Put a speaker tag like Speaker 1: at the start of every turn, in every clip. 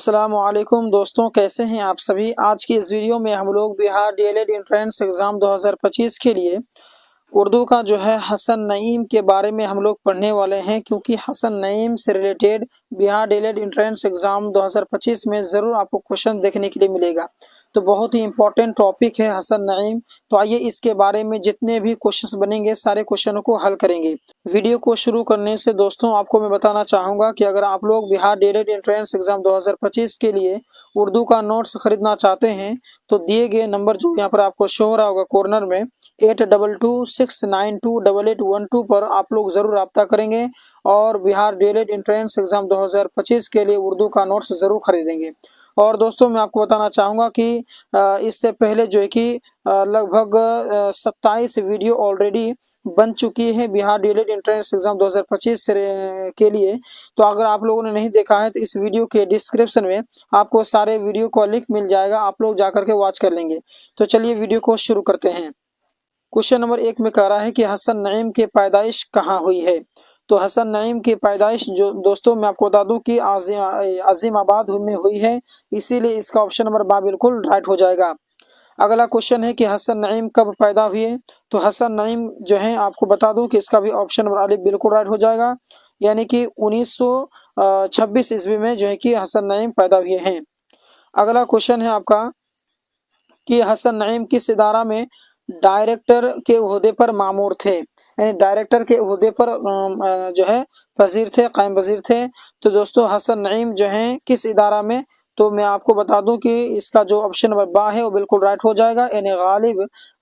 Speaker 1: अस्सलामुअलैकुम दोस्तों, कैसे हैं आप सभी। आज की इस वीडियो में हम लोग बिहार डीएलएड एंट्रेंस एग्ज़ाम 2025 के लिए उर्दू का जो है हसन नईम के बारे में हम लोग पढ़ने वाले हैं, क्योंकि हसन नईम से related Bihar DElEd entrance exam 2025 में ज़रूर आपको क्वेश्चन देखने के लिए मिलेगा। तो बहुत ही इंपॉर्टेंट टॉपिक है हसन नईम। तो आइए इसके बारे में जितने भी क्वेश्चंस बनेंगे सारे क्वेश्चनों को हल करेंगे। वीडियो को शुरू करने से दोस्तों आपको मैं बताना चाहूँगा कि अगर आप लोग बिहार डीएलएड एंट्रेंस एग्ज़ाम 2025 के लिए उर्दू का नोट्स खरीदना चाहते हैं तो दिए गए नंबर जो यहाँ पर आपको शो हो रहा होगा कॉर्नर में 8226928812 पर आप लोग ज़रूर रब्ता करेंगे और बिहार डीएलएड एंट्रेंस एग्ज़ाम 2025 के लिए उर्दू का नोट्स ज़रूर खरीदेंगे। और दोस्तों मैं आपको बताना चाहूँगा कि इससे पहले जो है कि लगभग 27 वीडियो ऑलरेडी बन चुकी है बिहार डीएलएड एंट्रेंस एग्ज़ाम 2025 के लिए। तो अगर आप लोगों ने नहीं देखा है तो इस वीडियो के डिस्क्रिप्शन में आपको सारे वीडियो का लिंक मिल जाएगा, आप लोग जाकर के वॉच कर लेंगे। तो चलिए वीडियो को शुरू करते हैं। क्वेश्चन नंबर 1 में कह रहा है कि हसन नईम की पैदाइश कहाँ हुई है। तो हसन नईम की पैदाइश जो दोस्तों मैं आपको बता दूं कि अजीमाबाद में हुई है, इसीलिए इसका ऑप्शन नंबर बा बिल्कुल राइट हो जाएगा। अगला क्वेश्चन है कि हसन नईम कब पैदा हुए। तो हसन नईम जो है आपको बता दूं कि इसका भी ऑप्शन नंबर अली बिल्कुल राइट हो जाएगा, यानी कि 1926 ईस्वी में जो है कि हसन नईम पैदा हुए हैं। अगला क्वेश्चन है आपका कि हसन नईम किस इदारा में डायरेक्टर के ओहदे पर मामूर थे, यानी डायरेक्टर के ओहदे पर जो है वजीर थे, कायम वजीर थे। तो दोस्तों हसन नईम जो हैं किस इदारा में, तो मैं आपको बता दूं कि इसका जो ऑप्शन नंबर बा है वो बिल्कुल राइट हो जाएगा, यानी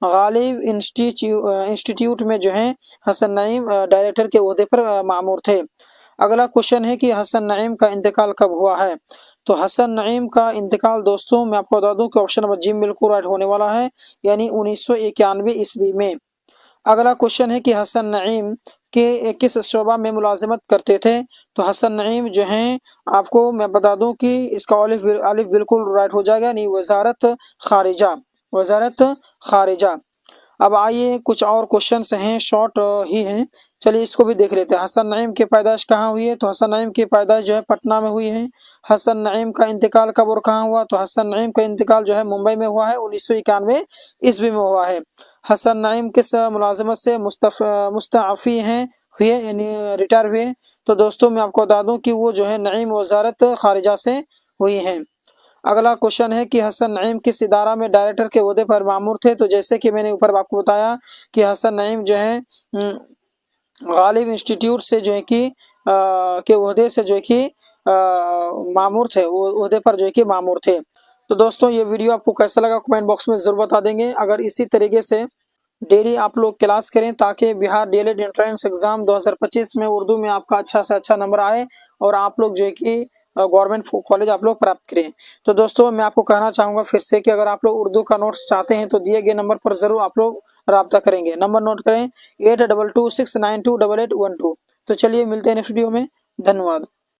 Speaker 1: गालिब इंस्टीट्यूट में जो है हसन नईम डायरेक्टर के ओहदे पर मामूर थे। अगला क्वेश्चन है कि हसन नईम का इंतकाल कब हुआ है। तो हसन नईम का इंतकाल दोस्तों मैं आपको बता दूं कि ऑप्शन नंबर जी बिल्कुल राइट होने वाला है, यानी 1991 ईस्वी में। अगला क्वेश्चन है कि हसन नईम के किस शोबा में मुलाजिमत करते थे। तो हसन नईम जो हैं आपको मैं बता दूं कि इसका अलिफ बिल्कुल राइट हो जाएगा, यानी वजारत खारिजा। अब आइए कुछ और क्वेश्चंस हैं, शॉर्ट ही हैं, चलिए इसको भी देख लेते हैं। हसन नईम की पैदाइश कहाँ हुई है। तो हसन नईम की पैदाइश जो है पटना में हुई है। हसन नईम का इंतकाल कब और कहाँ हुआ। तो हसन नईम का इंतकाल जो है मुंबई में हुआ है, 1991 ईस्वी में हुआ है। हसन नईम किस मुलाजमत से मुस्तअफ़ी हैं हुए, यानी रिटायर हुए। तो दोस्तों मैं आपको बता दूं कि वो जो है नईम वजारत खारिजा से हुई हैं। अगला क्वेश्चन है कि हसन नईम किस इदारा में डायरेक्टर के ओहदे पर मामूर थे। तो जैसे कि मैंने ऊपर आपको बताया कि हसन नईम जो है गालिब इंस्टीट्यूट से जो है कि के ओहदे से जो है कि मामूर थे, वो ओहदे पर जो है कि मामूर थे। तो दोस्तों ये वीडियो आपको कैसा लगा कमेंट बॉक्स में ज़रूर बता देंगे। अगर इसी तरीके से डेली आप लोग क्लास करें ताकि बिहार डीएलएड एंट्रेंस एग्ज़ाम 2025 में उर्दू में आपका अच्छा से अच्छा नंबर आए और आप लोग जो है कि गवर्नमेंट कॉलेज आप लोग प्राप्त करें। तो दोस्तों मैं आपको कहना चाहूँगा फिर से कि अगर आप लोग उर्दू का नोट्स चाहते हैं तो दिए गए नंबर पर ज़रूर आप लोग रब्ता करेंगे। नंबर नोट करें 8226928812। तो चलिए मिलते हैं नेक्स्ट वीडियो में, धन्यवाद।